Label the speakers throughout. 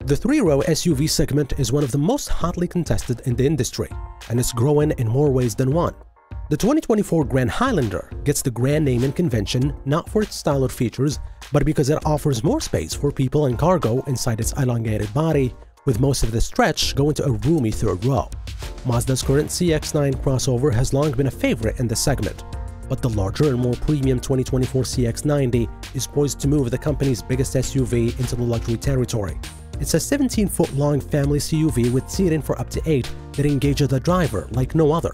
Speaker 1: The three-row SUV segment is one of the most hotly contested in the industry, and it's growing in more ways than one. The 2024 Grand Highlander gets the grand name and convention not for its style or features, but because it offers more space for people and cargo inside its elongated body, with most of the stretch going to a roomy third row. Mazda's current CX-9 crossover has long been a favorite in the segment, but the larger and more premium 2024 CX-90 is poised to move the company's biggest SUV into the luxury territory. It's a 17-foot-long family CUV with seating for up to 8 that engages the driver like no other.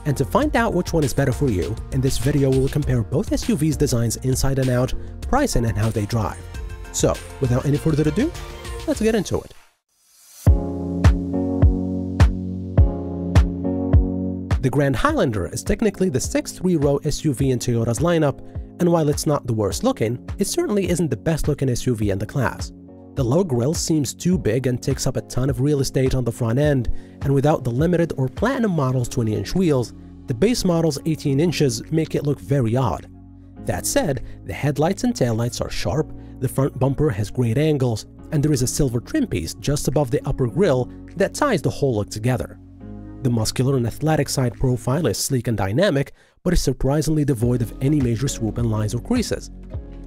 Speaker 1: And to find out which one is better for you, in this video we will compare both SUVs' designs inside and out, pricing, and how they drive. So, without any further ado, let's get into it. The Grand Highlander is technically the sixth three-row SUV in Toyota's lineup, and while it's not the worst looking, it certainly isn't the best looking SUV in the class. The low grille seems too big and takes up a ton of real estate on the front end, and without the limited or platinum model's 20-inch wheels, the base model's 18 inches make it look very odd. That said, the headlights and taillights are sharp, the front bumper has great angles, and there is a silver trim piece just above the upper grille that ties the whole look together. The muscular and athletic side profile is sleek and dynamic, but is surprisingly devoid of any major swoop and lines or creases.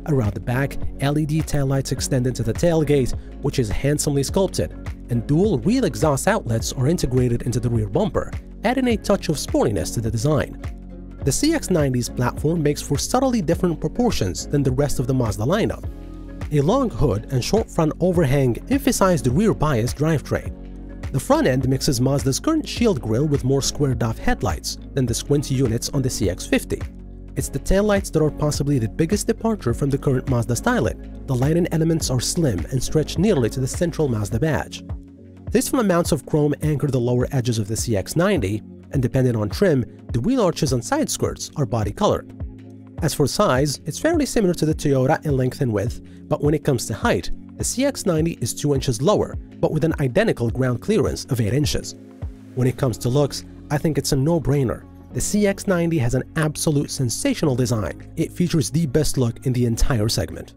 Speaker 1: Around the back, LED taillights extend into the tailgate, which is handsomely sculpted, and dual rear exhaust outlets are integrated into the rear bumper, adding a touch of sportiness to the design. The CX-90's platform makes for subtly different proportions than the rest of the Mazda lineup. A long hood and short front overhang emphasize the rear-biased drivetrain. The front end mixes Mazda's current shield grille with more squared-off headlights than the squinty units on the CX-50. It's the taillights that are possibly the biggest departure from the current Mazda styling. The lighting elements are slim and stretch nearly to the central Mazda badge. Tasteful amounts of chrome anchor the lower edges of the CX-90, and depending on trim, the wheel arches and side skirts are body-colored. As for size, it's fairly similar to the Toyota in length and width, but when it comes to height, the CX-90 is 2 inches lower, but with an identical ground clearance of 8 inches. When it comes to looks, I think it's a no-brainer. The CX-90 has an absolute sensational design. It features the best look in the entire segment.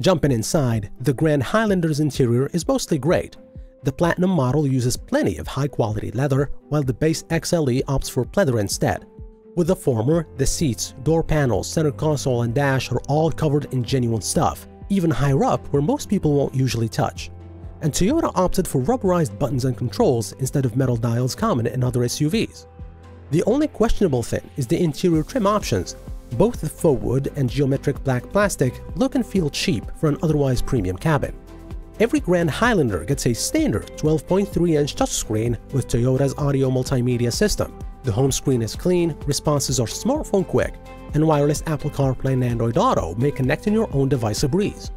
Speaker 1: Jumping inside, the Grand Highlander's interior is mostly great. The Platinum model uses plenty of high-quality leather, while the base XLE opts for pleather instead. With the former, the seats, door panels, center console, and dash are all covered in genuine stuff, even higher up where most people won't usually touch. And Toyota opted for rubberized buttons and controls instead of metal dials common in other SUVs. The only questionable thing is the interior trim options. Both the faux wood and geometric black plastic look and feel cheap for an otherwise premium cabin. Every Grand Highlander gets a standard 12.3-inch touchscreen with Toyota's audio multimedia system. The home screen is clean, responses are smartphone quick, and wireless Apple CarPlay and Android Auto may connect in your own device a breeze.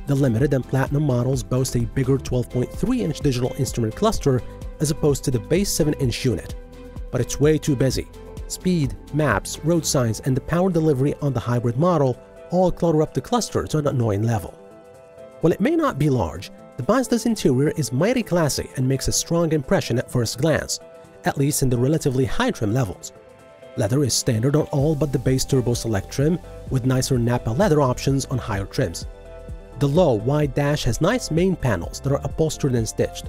Speaker 1: The Limited and Platinum models boast a bigger 12.3-inch digital instrument cluster as opposed to the base 7-inch unit. But it's way too busy. Speed, maps, road signs, and the power delivery on the hybrid model all clutter up the cluster to an annoying level. While it may not be large, the Mazda's interior is mighty classy and makes a strong impression at first glance, at least in the relatively high trim levels. Leather is standard on all but the base Turbo Select trim, with nicer Nappa leather options on higher trims. The low, wide dash has nice main panels that are upholstered and stitched.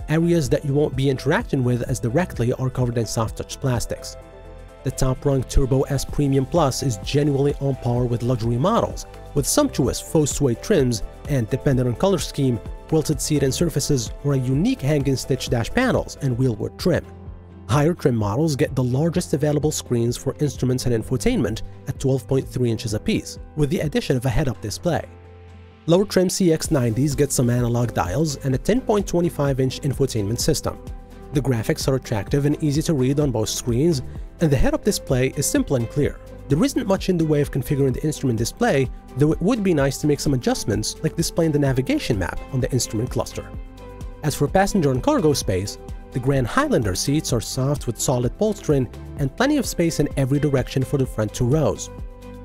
Speaker 1: Areas that you won't be interacting with as directly are covered in soft-touch plastics. The top-rung Turbo S Premium Plus is genuinely on par with luxury models, with sumptuous faux suede trims and, depending on color scheme, quilted seating surfaces or a unique hanging stitch dash panels and wheelwood trim. Higher trim models get the largest available screens for instruments and infotainment at 12.3 inches apiece, with the addition of a head-up display. Lower trim CX-90s get some analog dials and a 10.25-inch infotainment system. The graphics are attractive and easy to read on both screens, and the head-up display is simple and clear. There isn't much in the way of configuring the instrument display, though it would be nice to make some adjustments like displaying the navigation map on the instrument cluster. As for passenger and cargo space, the Grand Highlander seats are soft with solid bolstering and plenty of space in every direction for the front 2 rows.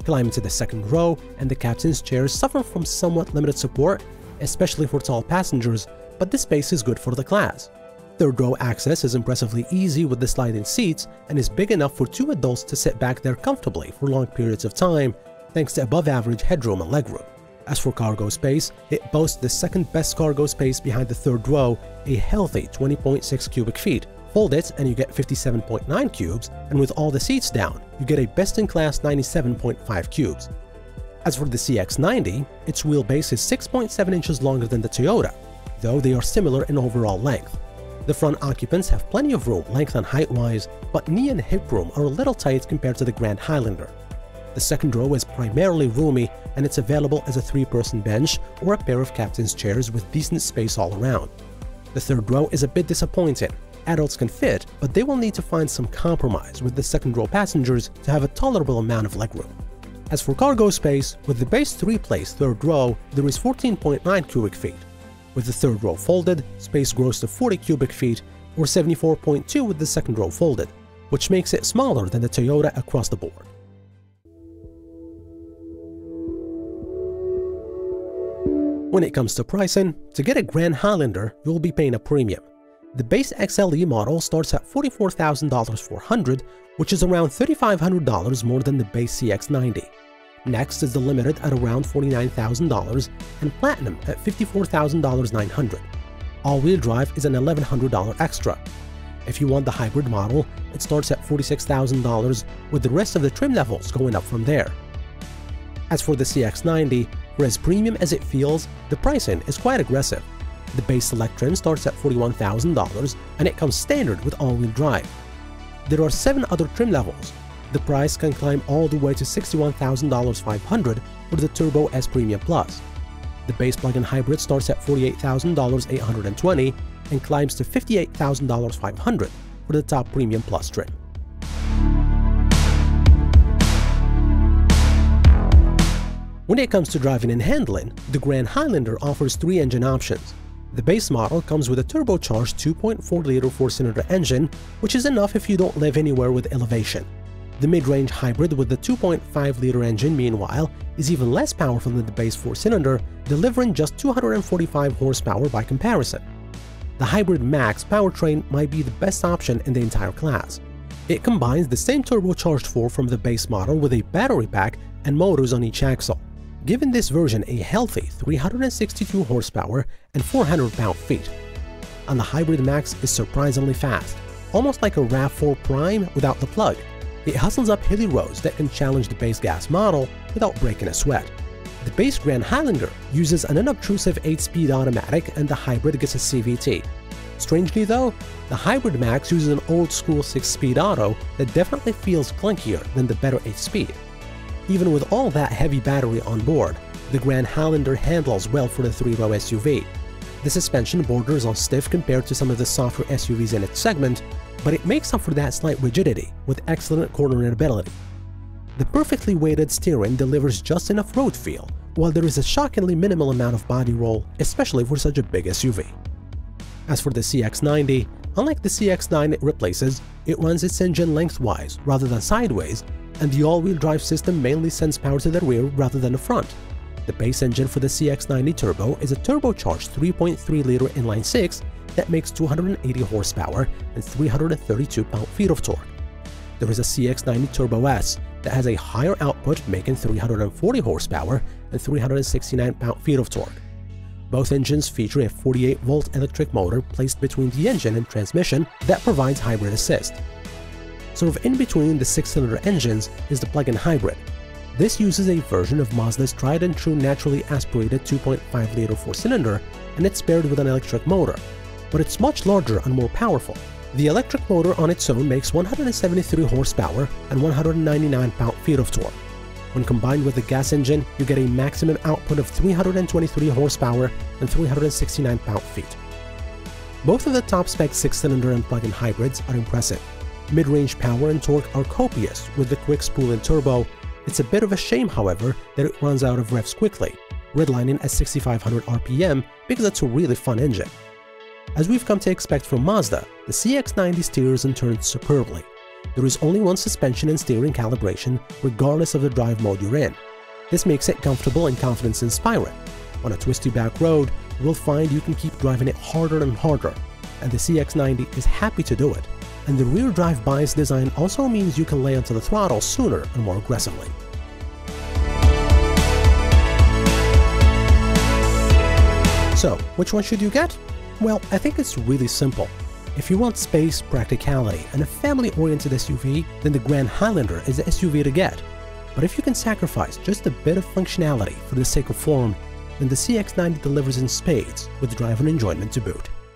Speaker 1: Climb into the second row, and the captain's chairs suffer from somewhat limited support, especially for tall passengers, but this space is good for the class. Third row access is impressively easy with the sliding seats and is big enough for 2 adults to sit back there comfortably for long periods of time, thanks to above-average headroom and legroom. As for cargo space, it boasts the second best cargo space behind the third row, a healthy 20.6 cubic feet. Fold it and you get 57.9 cubes, and with all the seats down, you get a best-in-class 97.5 cubes. As for the CX-90, its wheelbase is 6.7 inches longer than the Toyota, though they are similar in overall length. The front occupants have plenty of room length and height-wise, but knee and hip room are a little tight compared to the Grand Highlander. The second row is primarily roomy, and it's available as a 3-person bench or a pair of captain's chairs with decent space all around. The third row is a bit disappointing. Adults can fit, but they will need to find some compromise with the second row passengers to have a tolerable amount of legroom. As for cargo space, with the base 3-place third row, there is 14.9 cubic feet. With the third row folded, space grows to 40 cubic feet, or 74.2 with the second row folded, which makes it smaller than the Toyota across the board. When it comes to pricing, to get a Grand Highlander, you'll be paying a premium. The base XLE model starts at $44,400, which is around $3,500 more than the base CX-90. Next is the Limited at around $49,000 and Platinum at $54,900. All-wheel drive is an $1,100 extra. If you want the hybrid model, it starts at $46,000, with the rest of the trim levels going up from there. As for the CX-90, for as premium as it feels, the pricing is quite aggressive. The base Select trim starts at $41,000 and it comes standard with all-wheel drive. There are 7 other trim levels. The price can climb all the way to $61,500 for the Turbo S Premium Plus. The base plug-in hybrid starts at $48,820 and climbs to $58,500 for the top Premium Plus trim. When it comes to driving and handling, the Grand Highlander offers 3 engine options. The base model comes with a turbocharged 2.4-liter 4-cylinder engine, which is enough if you don't live anywhere with elevation. The mid-range hybrid with the 2.5-liter engine, meanwhile, is even less powerful than the base 4-cylinder, delivering just 245 horsepower by comparison. The Hybrid Max powertrain might be the best option in the entire class. It combines the same turbocharged 4 from the base model with a battery pack and motors on each axle, giving this version a healthy 362 horsepower and 400 pound-feet. And the Hybrid Max is surprisingly fast, almost like a RAV4 Prime without the plug. It hustles up hilly roads that can challenge the base gas model without breaking a sweat. The base Grand Highlander uses an unobtrusive 8-speed automatic and the hybrid gets a CVT. Strangely though, the Hybrid Max uses an old-school 6-speed auto that definitely feels clunkier than the better 8-speed. Even with all that heavy battery on board, the Grand Highlander handles well for the 3-row SUV. The suspension borders on stiff compared to some of the softer SUVs in its segment, but it makes up for that slight rigidity with excellent cornering ability. The perfectly weighted steering delivers just enough road feel, while there is a shockingly minimal amount of body roll, especially for such a big SUV. As for the CX-90, unlike the CX-9 it replaces, it runs its engine lengthwise rather than sideways, and the all-wheel drive system mainly sends power to the rear rather than the front. The base engine for the CX-90 Turbo is a turbocharged 3.3-liter inline-6 that makes 280 horsepower and 332 pound-feet of torque. There is a CX-90 Turbo S that has a higher output making 340 horsepower and 369 pound-feet of torque. Both engines feature a 48-volt electric motor placed between the engine and transmission that provides hybrid assist. Sort of in between the 6-cylinder engines is the plug-in hybrid. This uses a version of Mazda's tried-and-true naturally aspirated 2.5-liter 4-cylinder, and it's paired with an electric motor, but it's much larger and more powerful. The electric motor on its own makes 173 horsepower and 199 pound-feet of torque. When combined with the gas engine, you get a maximum output of 323 horsepower and 369 pound-feet. Both of the top-spec 6-cylinder and plug-in hybrids are impressive. Mid-range power and torque are copious with the quick spool-in turbo. It's a bit of a shame, however, that it runs out of revs quickly, redlining at 6,500 RPM because it's a really fun engine. As we've come to expect from Mazda, the CX-90 steers and turns superbly. There is only one suspension and steering calibration regardless of the drive mode you're in. This makes it comfortable and confidence-inspiring. On a twisty back road, you will find you can keep driving it harder and harder, and the CX-90 is happy to do it. And the rear drive bias design also means you can lay onto the throttle sooner and more aggressively. So, which one should you get? Well, I think it's really simple. If you want space, practicality, and a family-oriented SUV, then the Grand Highlander is the SUV to get. But if you can sacrifice just a bit of functionality for the sake of form, then the CX-90 delivers in spades with driver enjoyment to boot.